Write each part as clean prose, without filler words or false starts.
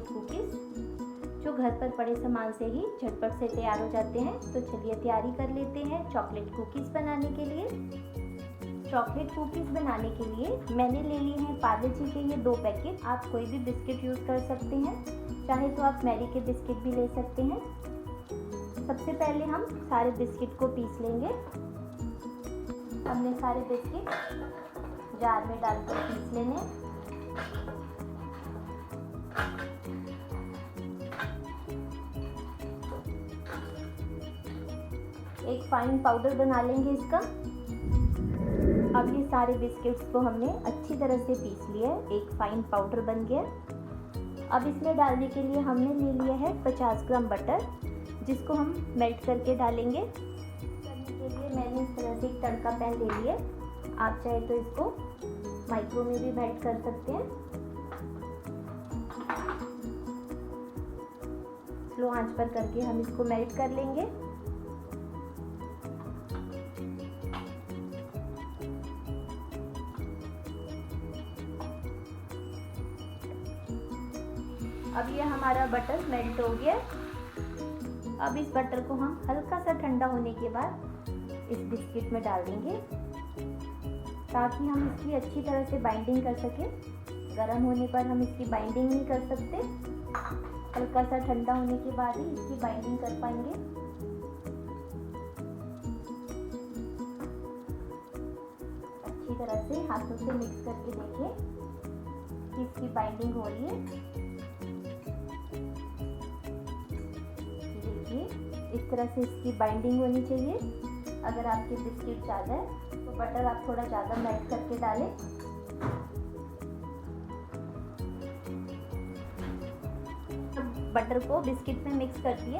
Chocolate cookies, जो घर पर पड़े सामान से ही झटपट से तैयार हो जाते हैं। तो चलिए तैयारी कर लेते हैं चॉकलेट कुकीज़ बनाने के लिए। चॉकलेट कुकीज़ बनाने के लिए मैंने ले लिए हैं पार्ले जी के ये 2 पैकेट। आप कोई भी बिस्किट यूज़ कर सकते हैं, चाहे तो आप मैरी के बिस्किट भी ले सकते हैं। सबसे पहले हम सारे बिस्किट को पीस लेंगे। हमने सारे बिस्किट जार में डालकर पीस लेने। एक फाइन पाउडर बना लेंगे इसका। अब ये सारे बिस्किट्स को हमने अच्छी तरह से पीस लिया है, एक फाइन पाउडर बन गया। अब इसमें डालने के लिए हमने ले लिया है 50 ग्राम बटर, जिसको हम मेल्ट करके डालेंगे। करने के लिए मैंने इस तरह से एक तड़का पैन ले लिया। आप चाहे तो इसको माइक्रो में भी मेल्ट कर सकते हैं। स्लो आंच पर करके हम इसको मेल्ट कर लेंगे। अब ये हमारा बटर मेल्ट हो गया। अब इस बटर को हम हल्का सा ठंडा होने के बाद इस बिस्किट में डाल देंगे, ताकि हम इसकी अच्छी तरह से बाइंडिंग कर सकें। गर्म होने पर हम इसकी बाइंडिंग नहीं कर सकते, हल्का सा ठंडा होने के बाद ही इसकी बाइंडिंग कर पाएंगे। अच्छी तरह से हाथों से मिक्स करके देखें कि इसकी बाइंडिंग हो रही है। इस तरह से इसकी बाइंडिंग होनी चाहिए। अगर आपके बिस्किट ज़्यादा है तो बटर आप थोड़ा ज़्यादा मेल्ट करके डालें। बटर को बिस्किट में मिक्स कर दिए।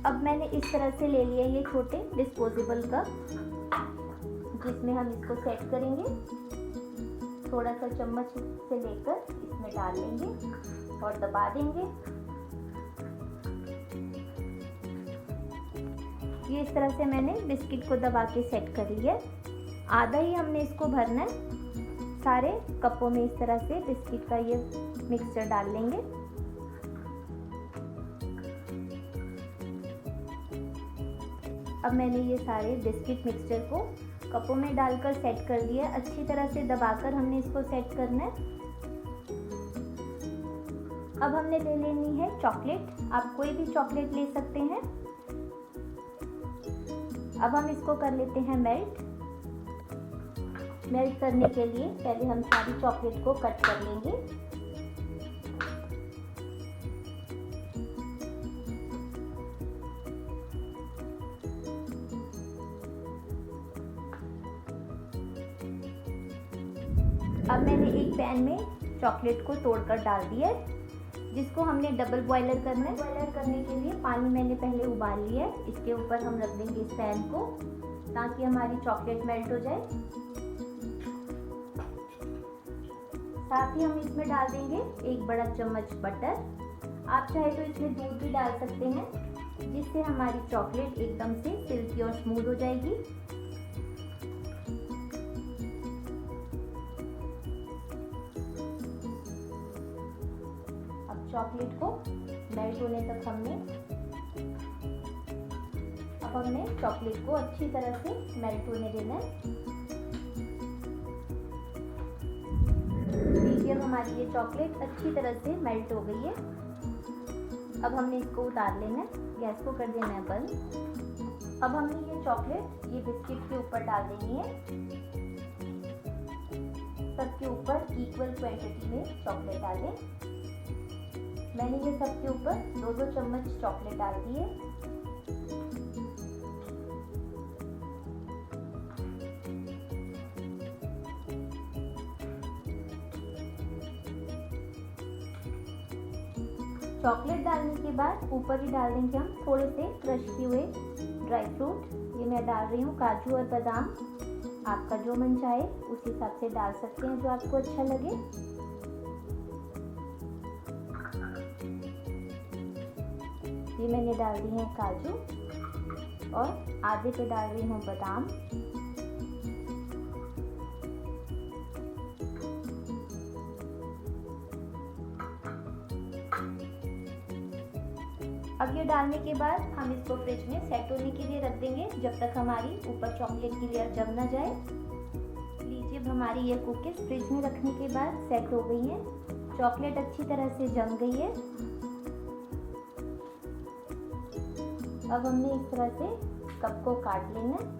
अब मैंने इस तरह से ले लिया ये छोटे डिस्पोजेबल कप, जिसमें हम इसको सेट करेंगे। थोड़ा सा चम्मच से लेकर इसमें डाल लेंगे और दबा देंगे। ये इस तरह से मैंने बिस्किट को दबा के सेट कर लिया। आधा ही हमने इसको भरना है। सारे कपों में इस तरह से बिस्किट का ये मिक्सचर डाल लेंगे। अब मैंने ये सारे बिस्किट मिक्सचर को कपों में डालकर सेट कर दिया। अच्छी तरह से दबाकर हमने इसको सेट करना है। अब हमने ले लेनी है चॉकलेट। आप कोई भी चॉकलेट ले सकते हैं। अब हम इसको कर लेते हैं मेल्ट। मेल्ट करने के लिए पहले हम सारी चॉकलेट को कट कर लेंगे। अब मैंने एक पैन में चॉकलेट को तोड़कर डाल दिया है, जिसको हमने डबल बॉयलर करना है। बॉयलर करने के लिए पानी मैंने पहले उबाल लिया है। इसके ऊपर हम रख देंगे इस पैन को, ताकि हमारी चॉकलेट मेल्ट हो जाए। साथ ही हम इसमें डाल देंगे 1 बड़ा चम्मच बटर। आप चाहे तो इसमें दूध भी डाल सकते हैं, जिससे हमारी चॉकलेट एकदम से सिल्की और स्मूथ हो जाएगी। चॉकलेट को मेल्ट होने तक हमने चॉकलेट को अच्छी तरह से मेल्ट होने देना है। देखिए हमारी ये चॉकलेट अच्छी तरह से मेल्ट हो गई है। अब हमने इसको उतार लेना है, गैस को कर देना है बंद। अब हमने ये चॉकलेट ये बिस्किट के ऊपर डाल देनी है। सबके ऊपर इक्वल क्वांटिटी में चॉकलेट डालें। मैंने ये सबके ऊपर 2-2 चम्मच चॉकलेट डाल दी है। चॉकलेट डालने के बाद ऊपर ही डाल देंगे हम थोड़े से क्रश किए हुए ड्राई फ्रूट। ये मैं डाल रही हूँ काजू और बादाम। आपका जो मन चाहे उस हिसाब से डाल सकते हैं, जो आपको अच्छा लगे। ये मैंने डाल दी है काजू और आधे पे डाल रही हूँ बादाम। अब ये डालने के बाद हम इसको फ्रिज में सेट होने के लिए रख देंगे जब तक हमारी ऊपर चॉकलेट की लेयर जम ना जाए। लीजिए अब हमारी ये कुकीज़ फ्रिज में रखने के बाद सेट हो गई हैं। चॉकलेट अच्छी तरह से जम गई है। अब हमने इस तरह से कप को काट लेना है।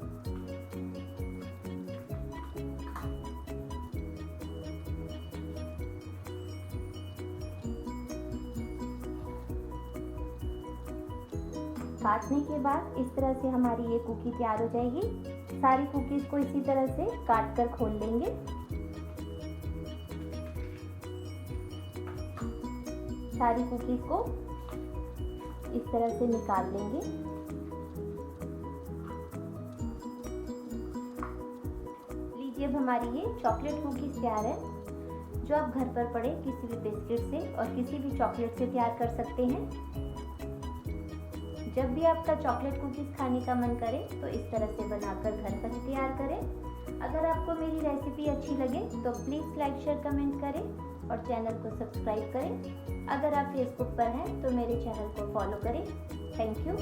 काटने के बाद इस तरह से हमारी ये कुकी तैयार हो जाएगी। सारी कुकीज़ को इसी तरह से काट कर खोल लेंगे। सारी कुकीज़ को इस तरह से निकाल लेंगे। लीजिए अब हमारी ये चॉकलेट कुकीज़ तैयार है, जो आप घर पर पड़े किसी भी बिस्किट से और किसी भी चॉकलेट से तैयार कर सकते हैं। जब भी आपका चॉकलेट कुकीज़ खाने का मन करे तो इस तरह से बनाकर घर पर ही तैयार करें। अगर आपको मेरी रेसिपी अच्छी लगे तो प्लीज़ लाइक शेयर कमेंट करें और चैनल को सब्सक्राइब करें। अगर आप फेसबुक पर हैं तो मेरे चैनल को फॉलो करें। Thank you.